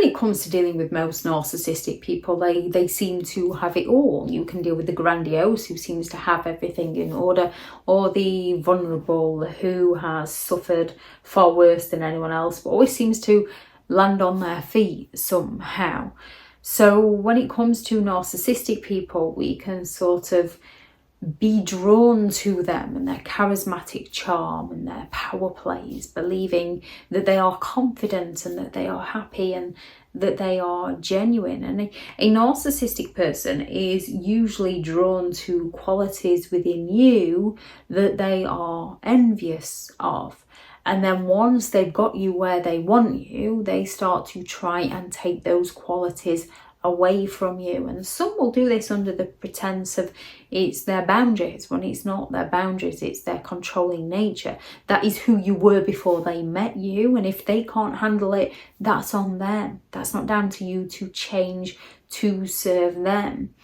it comes to dealing with most narcissistic people, they seem to have it all. You can deal with the grandiose, who seems to have everything in order, or the vulnerable, who has suffered far worse than anyone else, but always seems to land on their feet somehow. So when it comes to narcissistic people, we can sort of be drawn to them and their charismatic charm and their power plays, believing that they are confident and that they are happy and that they are genuine. And a narcissistic person is usually drawn to qualities within you that they are envious of. And then once they've got you where they want you, they start to try and take those qualities away from you. And some will do this under the pretense of it's their boundaries, when it's not their boundaries, it's their controlling nature. That is who you were before they met you, and if they can't handle it, that's on them. That's not down to you to change to serve them.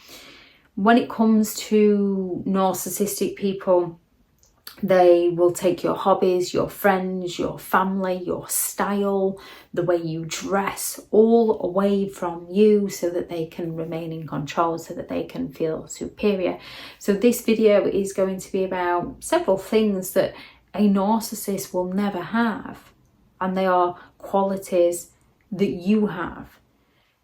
When it comes to narcissistic people, they will take your hobbies, your friends, your family, your style, the way you dress, all away from you so that they can remain in control, so that they can feel superior. So this video is going to be about several things that a narcissist will never have, and they are qualities that you have.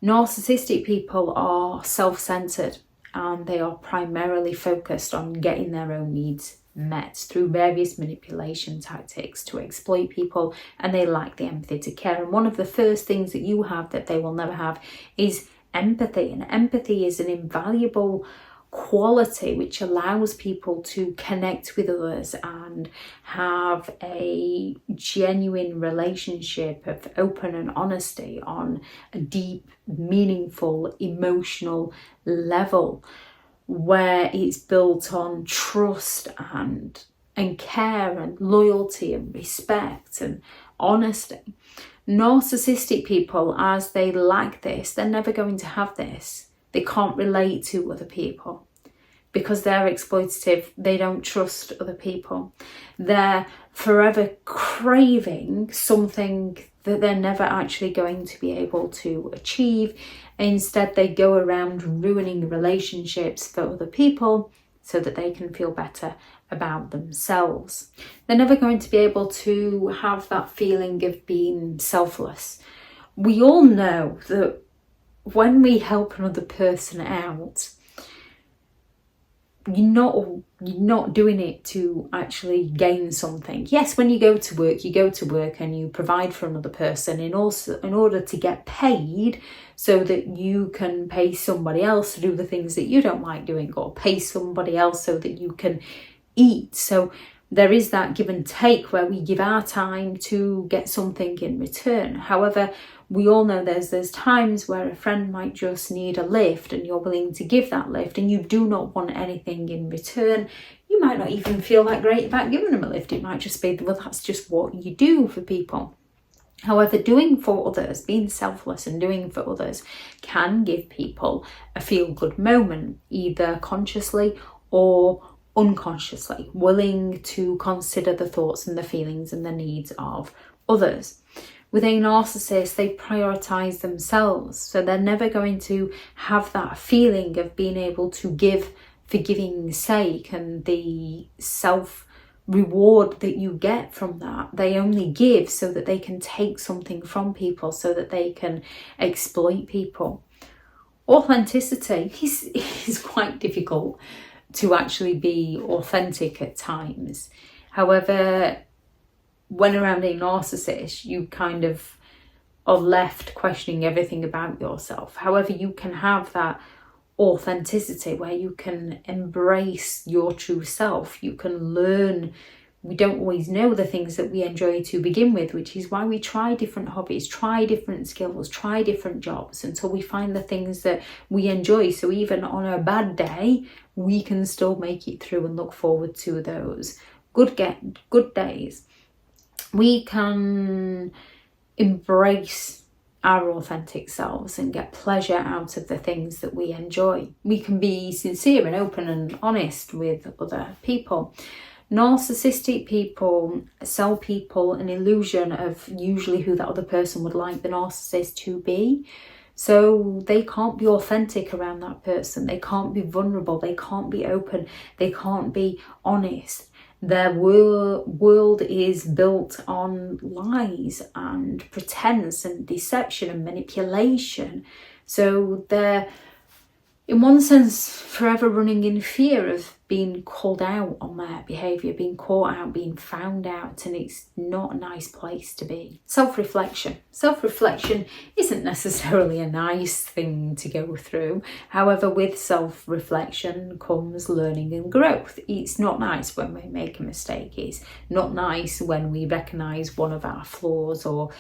Narcissistic people are self-centered, and they are primarily focused on getting their own needs met through various manipulation tactics to exploit people, and they lack the empathy to care. And one of the first things that you have that they will never have is empathy. And empathy is an invaluable quality which allows people to connect with others and have a genuine relationship of open and honesty on a deep, meaningful, emotional level, where it's built on trust and care and loyalty and respect and honesty. Narcissistic people, as they lack this, they're never going to have this. They can't relate to other people because they're exploitative. They don't trust other people. They're forever craving something that they're never actually going to be able to achieve. Instead, they go around ruining relationships for other people so that they can feel better about themselves. They're never going to be able to have that feeling of being selfless. We all know that when we help another person out, you're not doing it to actually gain something. Yes, when you go to work and you provide for another person in order to get paid so that you can pay somebody else to do the things that you don't like doing, or pay somebody else so that you can eat. So there is that give and take where we give our time to get something in return. However, we all know there's times where a friend might just need a lift and you're willing to give that lift and you do not want anything in return. You might not even feel that great about giving them a lift. It might just be, well, that's just what you do for people. However, doing for others, being selfless and doing for others can give people a feel-good moment, either consciously or unconsciously, willing to consider the thoughts and the feelings and the needs of others. With a narcissist, they prioritize themselves, so they're never going to have that feeling of being able to give for giving's sake and the self-reward that you get from that. They only give so that they can take something from people, so that they can exploit people. Authenticity is quite difficult to actually be authentic at times. However, when around a narcissist, you kind of are left questioning everything about yourself. However, you can have that authenticity where you can embrace your true self. You can learn. We don't always know the things that we enjoy to begin with, which is why we try different hobbies, try different skills, try different jobs until we find the things that we enjoy. So even on a bad day, we can still make it through and look forward to those good days. We can embrace our authentic selves and get pleasure out of the things that we enjoy. We can be sincere and open and honest with other people. Narcissistic people sell people an illusion of usually who that other person would like the narcissist to be. So they can't be authentic around that person. They can't be vulnerable. They can't be open. They can't be honest. Their world is built on lies and pretense and deception and manipulation. So they're, in one sense, forever running in fear of being called out on their behaviour, being caught out, being found out, and it's not a nice place to be. Self-reflection. Self-reflection isn't necessarily a nice thing to go through. However, with self-reflection comes learning and growth. It's not nice when we make a mistake. It's not nice when we recognise one of our flaws or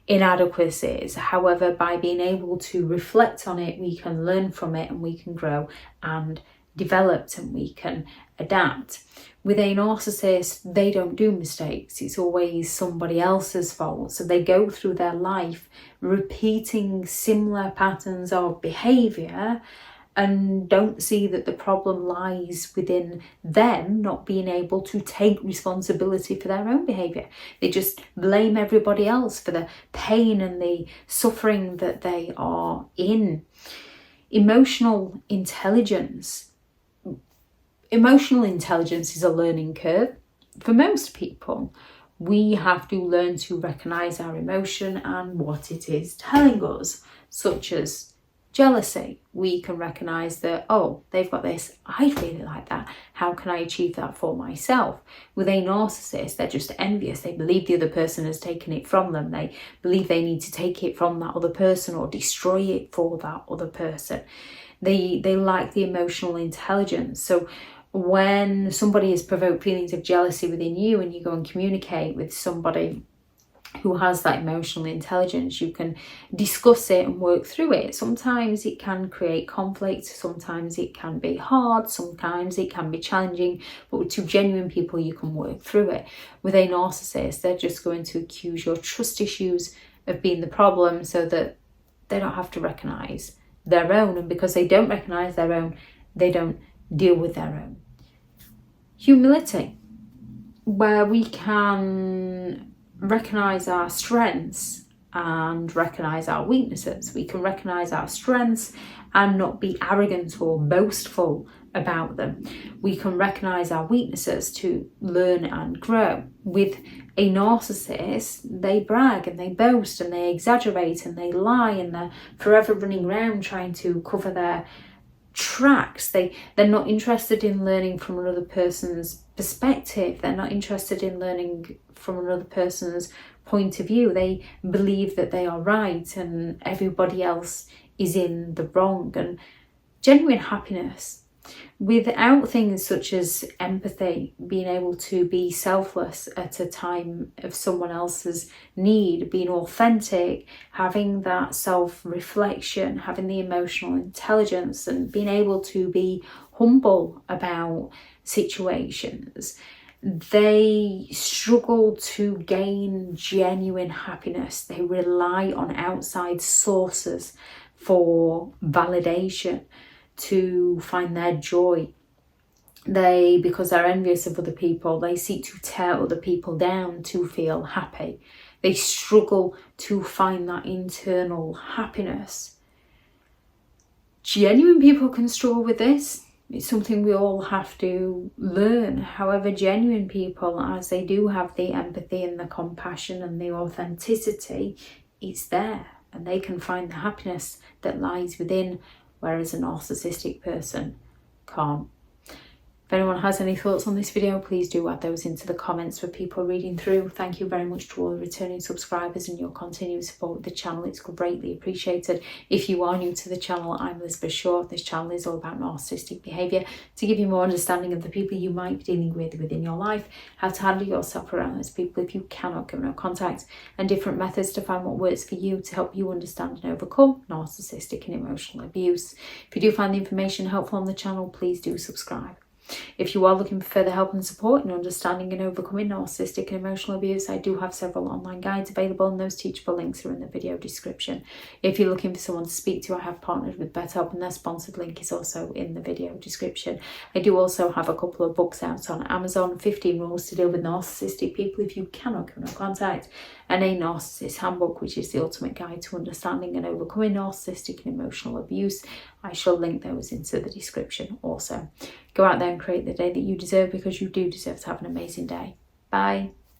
inadequacies. However, by being able to reflect on it, we can learn from it and we can grow and develop and we can adapt. With a narcissist, they don't do mistakes. It's always somebody else's fault. So they go through their life repeating similar patterns of behaviour and don't see that the problem lies within them not being able to take responsibility for their own behaviour. They just blame everybody else for the pain and the suffering that they are in. Emotional intelligence. Emotional intelligence is a learning curve. For most people, we have to learn to recognise our emotion and what it is telling us, such as jealousy. We can recognise that, oh, they've got this, I'd really like that. How can I achieve that for myself? With a narcissist, they're just envious. They believe the other person has taken it from them. They believe they need to take it from that other person or destroy it for that other person. They lack the emotional intelligence. So when somebody has provoked feelings of jealousy within you and you go and communicate with somebody who has that emotional intelligence, you can discuss it and work through it. Sometimes it can create conflict, sometimes it can be hard, sometimes it can be challenging, but with two genuine people you can work through it. With a narcissist, they're just going to accuse your trust issues of being the problem so that they don't have to recognise their own, and because they don't recognise their own, they don't deal with their own. Humility, where we can recognise our strengths and recognise our weaknesses. We can recognise our strengths and not be arrogant or boastful about them. We can recognise our weaknesses to learn and grow. With a narcissist, they brag and they boast and they exaggerate and they lie and they're forever running around trying to cover their tracks. They're not interested in learning from another person's perspective. They're not interested in learning from another person's point of view. They believe that they are right and everybody else is in the wrong. And genuine happiness, without things such as empathy, being able to be selfless at a time of someone else's need, being authentic, having that self-reflection, having the emotional intelligence and being able to be humble about situations, they struggle to gain genuine happiness. They rely on outside sources for validation to find their joy. Because they're envious of other people, they seek to tear other people down to feel happy. They struggle to find that internal happiness. Genuine people can struggle with this. It's something we all have to learn. However, genuine people, as they do have the empathy and the compassion and the authenticity, it's there and they can find the happiness that lies within, whereas a narcissistic person can't. If anyone has any thoughts on this video, please do add those into the comments for people reading through. Thank you very much to all the returning subscribers and your continued support with the channel. It's greatly appreciated. If you are new to the channel, I'm Elizabeth Shaw. This channel is all about narcissistic behaviour to give you more understanding of the people you might be dealing with within your life, how to handle yourself around those people if you cannot give no contact, and different methods to find what works for you to help you understand and overcome narcissistic and emotional abuse. If you do find the information helpful on the channel, please do subscribe. If you are looking for further help and support in understanding and overcoming narcissistic and emotional abuse, I do have several online guides available, and those teachable links are in the video description. If you're looking for someone to speak to, I have partnered with BetterHelp, and their sponsored link is also in the video description. I do also have a couple of books out on Amazon, 15 Rules to Deal with Narcissistic People If You Cannot Come in Contact, and a Narcissists Handbook, which is the ultimate guide to understanding and overcoming narcissistic and emotional abuse. I shall link those into the description also. Go out there and create the day that you deserve, because you do deserve to have an amazing day. Bye.